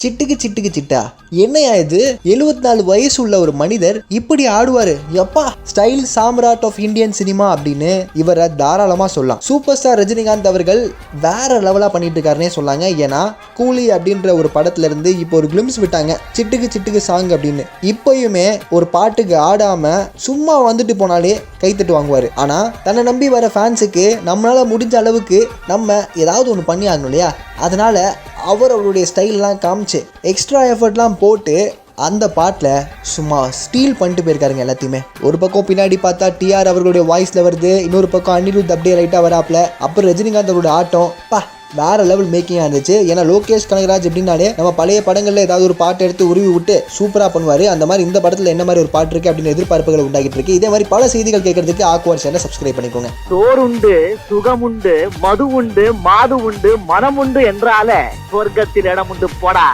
சிட்டுக்கு சிட்டுக்கு சிட்டா என்னையா இது? 74 வயசு உள்ள ஒரு மனிதர் இப்படி ஆடுவாரு? எப்பா, style Samrat of Indian cinema அப்படின்னு இவரை தாராளமா சொல்லலாம். சூப்பர் ஸ்டார் ரஜினிகாந்த் அவர்கள் வேற லெவலா பண்ணிட்டு இருக்காருன்னே சொல்லாங்க. ஏன்னா கூலி அப்படின்ற ஒரு படத்துல இருந்து இப்போ ஒரு கிளிம்ஸ் விட்டாங்க, சிட்டுக்கு சிட்டுக்கு சாங் அப்படின்னு. இப்பயுமே ஒரு பாட்டுக்கு ஆடாம சும்மா வந்துட்டு போனாலே கைத்தட்டு வாங்குவாரு. ஆனா தன்னை நம்பி வர ஃபேன்ஸுக்கு நம்மளால முடிஞ்ச அளவுக்கு நம்ம ஏதாவது ஒன்று பண்ணி ஆகணும் இல்லையா? அதனால அவருடைய ஸ்டைல்லாம் காமிச்சு எக்ஸ்ட்ரா எஃபர்ட்லாம் போட்டு அந்த பாட்டில் சும்மா ஸ்டீல் பண்ணிட்டு போயிருக்காருங்க எல்லாத்தையுமே. ஒரு பக்கம் பின்னாடி பார்த்தா டிஆர் அவர்களுடைய வாய்ஸில் வருது, இன்னொரு பக்கம் அனிருத் அப்படியே லைட்டாக வராப்பில், அப்புறம் ரஜினிகாந்த் அவருடைய ஆட்டம் வேற லெவல் மேக்கிங்காக இருந்துச்சு. ஏன்னா லோகேஷ் கனகராஜ் எப்படின்னாலே நம்ம பழைய படங்களில் ஏதாவது ஒரு பாட்டு எடுத்து உருவி விட்டு சூப்பராக பண்ணுவார். அந்த மாதிரி இந்த படத்தில் என்ன மாதிரி ஒரு பாட்டு இருக்குது அப்படின்னு எதிர்பார்ப்புகள் உண்டாகிட்டு இருக்கு. இதே மாதிரி பல செய்திகள் கேட்கறதுக்கு ஆக்வார் சேனலை சப்ஸ்கிரைப் பண்ணிக்கோங்க. சோறுண்டு சுகமுண்டு மது உண்டு மாது உண்டு மனம் உண்டு என்றால சொர்க்கத்தில் இடம் உண்டு போடா.